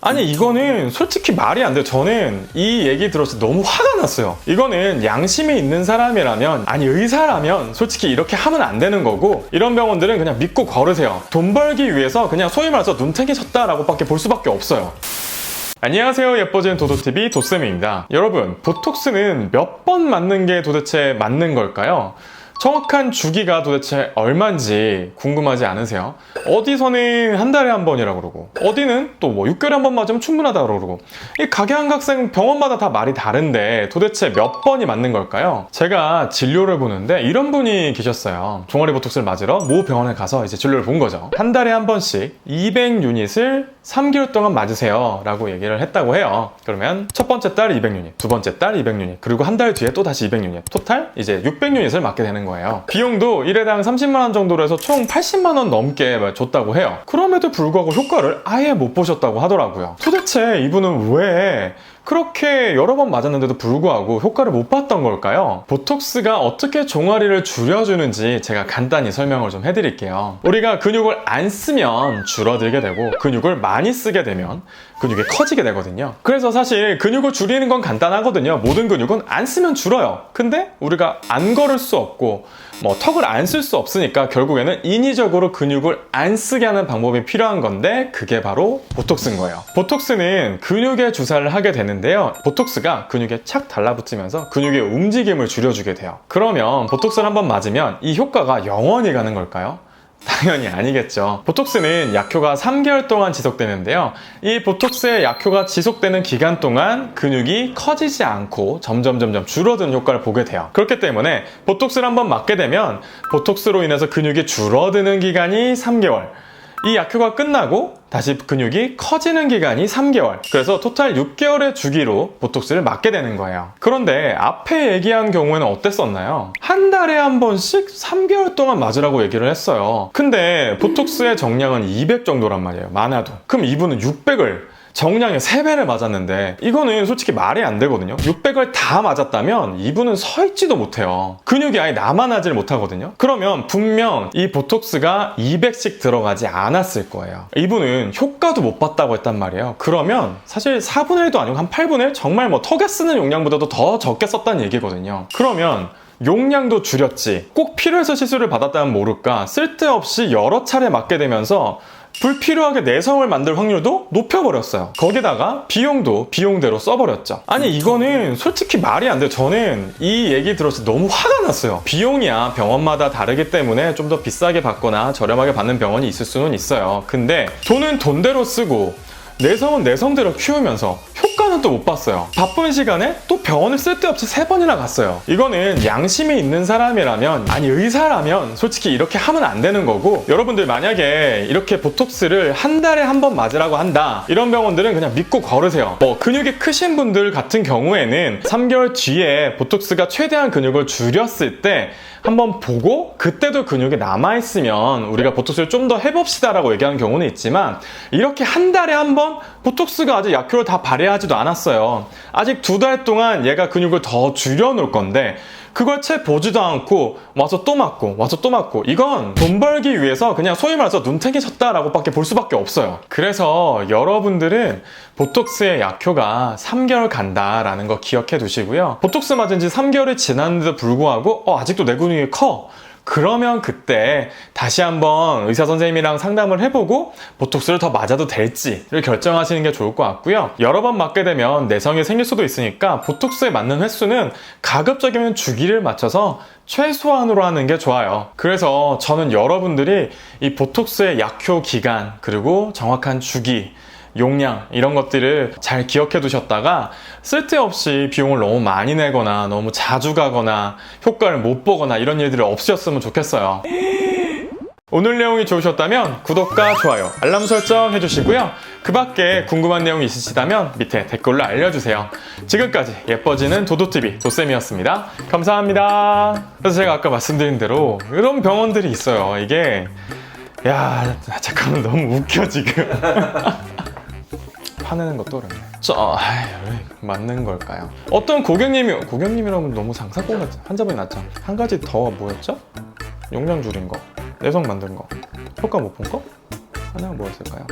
아니 이거는 솔직히 말이 안 돼요. 저는 이 얘기 들었을 때 너무 화가 났어요. 이거는 양심이 있는 사람이라면, 아니 의사라면 솔직히 이렇게 하면 안 되는 거고, 이런 병원들은 그냥 믿고 걸으세요. 돈 벌기 위해서 그냥 소위 말해서 눈탱이 쳤다라고 밖에 볼 수밖에 없어요. 안녕하세요. 예뻐진 도도TV 도쌤입니다. 여러분, 보톡스는 몇 번 맞는 게 도대체 맞는 걸까요? 정확한 주기가 도대체 얼마인지 궁금하지 않으세요? 어디서는 한 달에 한 번이라고 그러고, 어디는 또 뭐 6개월에 한 번 맞으면 충분하다고 그러고, 이 각양각색 병원마다 다 말이 다른데 도대체 몇 번이 맞는 걸까요? 제가 진료를 보는데 이런 분이 계셨어요. 종아리 보톡스를 맞으러 모 병원에 가서 이제 진료를 본 거죠. 한 달에 한 번씩 200유닛을 3개월 동안 맞으세요 라고 얘기를 했다고 해요. 그러면 첫 번째 달 200유닛, 두 번째 달 200유닛, 그리고 한 달 뒤에 또 다시 200유닛, 토탈 이제 600유닛을 맞게 되는 거예요. 비용도 1회당 30만원 정도로 해서 총 80만원 넘게 줬다고 해요. 그럼에도 불구하고 효과를 아예 못 보셨다고 하더라고요. 도대체 이분은 왜 그렇게 여러 번 맞았는데도 불구하고 효과를 못 봤던 걸까요? 보톡스가 어떻게 종아리를 줄여주는지 제가 간단히 설명을 좀 해드릴게요. 우리가 근육을 안 쓰면 줄어들게 되고, 근육을 많이 쓰게 되면 근육이 커지게 되거든요. 그래서 사실 근육을 줄이는 건 간단하거든요. 모든 근육은 안 쓰면 줄어요. 근데 우리가 안 걸을 수 없고 뭐 턱을 안 쓸 수 없으니까 결국에는 인위적으로 근육을 안 쓰게 하는 방법이 필요한 건데, 그게 바로 보톡스인 거예요. 보톡스는 근육에 주사를 하게 되는데요, 보톡스가 근육에 착 달라붙으면서 근육의 움직임을 줄여주게 돼요. 그러면 보톡스를 한번 맞으면 이 효과가 영원히 가는 걸까요? 당연히 아니겠죠. 보톡스는 약효가 3개월 동안 지속되는데요, 이 보톡스의 약효가 지속되는 기간 동안 근육이 커지지 않고 점점 줄어드는 효과를 보게 돼요. 그렇기 때문에 보톡스를 한번 맞게 되면 보톡스로 인해서 근육이 줄어드는 기간이 3개월, 이 약효가 끝나고 다시 근육이 커지는 기간이 3개월, 그래서 토탈 6개월의 주기로 보톡스를 맞게 되는 거예요. 그런데 앞에 얘기한 경우에는 어땠었나요? 한 달에 한 번씩 3개월 동안 맞으라고 얘기를 했어요. 근데 보톡스의 정량은 200 정도란 말이에요, 많아도. 그럼 이분은 600을 정량의 3배를 맞았는데, 이거는 솔직히 말이 안 되거든요. 600을 다 맞았다면 이분은 서 있지도 못해요. 근육이 아예 남아나질 못하거든요. 그러면 분명 이 보톡스가 200씩 들어가지 않았을 거예요. 이분은 효과도 못 봤다고 했단 말이에요. 그러면 사실 4분의 1도 아니고 한 8분의 1? 정말 뭐 턱에 쓰는 용량보다도 더 적게 썼다는 얘기거든요. 그러면 용량도 줄였지, 꼭 필요해서 시술을 받았다면 모를까 쓸데없이 여러 차례 맞게 되면서 불필요하게 내성을 만들 확률도 높여버렸어요. 거기다가 비용도 비용대로 써버렸죠. 아니 이거는 솔직히 말이 안 돼요. 저는 이 얘기 들었을 때 너무 화가 났어요. 비용이야 병원마다 다르기 때문에 좀 더 비싸게 받거나 저렴하게 받는 병원이 있을 수는 있어요. 근데 돈은 돈대로 쓰고 내성은 내성대로 키우면서 효과는 또 못 봤어요. 바쁜 시간에 또 병원을 쓸데없이 3번이나 갔어요. 이거는 양심이 있는 사람이라면, 아니 의사라면 솔직히 이렇게 하면 안 되는 거고, 여러분들 만약에 이렇게 보톡스를 한 달에 한 번 맞으라고 한다, 이런 병원들은 그냥 믿고 걸으세요. 뭐 근육이 크신 분들 같은 경우에는 3개월 뒤에 보톡스가 최대한 근육을 줄였을 때 한번 보고, 그때도 근육이 남아있으면 우리가 보톡스를 좀 더 해봅시다 라고 얘기하는 경우는 있지만, 이렇게 한 달에 한 번 보톡스가 아직 약효를 다 발휘하지도 않았어요. 아직 2달 동안 얘가 근육을 더 줄여놓을 건데 그걸 채 보지도 않고 와서 또 맞고 와서 또 맞고, 이건 돈 벌기 위해서 그냥 소위 말해서 눈탱이 쳤다라고 밖에 볼 수밖에 없어요. 그래서 여러분들은 보톡스의 약효가 3개월 간다라는 거 기억해 두시고요. 보톡스 맞은 지 3개월이 지났는데도 불구하고 아직도 내 근육이 커, 그러면 그때 다시 한번 의사 선생님이랑 상담을 해보고 보톡스를 더 맞아도 될지를 결정하시는 게 좋을 것 같고요. 여러 번 맞게 되면 내성이 생길 수도 있으니까 보톡스에 맞는 횟수는 가급적이면 주기를 맞춰서 최소한으로 하는 게 좋아요. 그래서 저는 여러분들이 이 보톡스의 약효 기간, 그리고 정확한 주기, 용량, 이런 것들을 잘 기억해 두셨다가 쓸데없이 비용을 너무 많이 내거나 너무 자주 가거나 효과를 못 보거나 이런 일들이 없으셨으면 좋겠어요. 오늘 내용이 좋으셨다면 구독과 좋아요, 알람 설정 해주시고요. 그 밖에 궁금한 내용이 있으시다면 밑에 댓글로 알려주세요. 지금까지 예뻐지는 도도TV 도쌤이었습니다. 감사합니다. 그래서 제가 아까 말씀드린 대로 이런 병원들이 있어요. 이게 잠깐만 너무 웃겨 지금. 화내는 것도 어렵네. 맞는 걸까요? 어떤 고객님이라면 너무 상사고나 환자분이 낫죠. 한 가지 더 뭐였죠? 용량 줄인 거, 내성 만든 거, 효과 못 본 거? 하나가 뭐였을까요?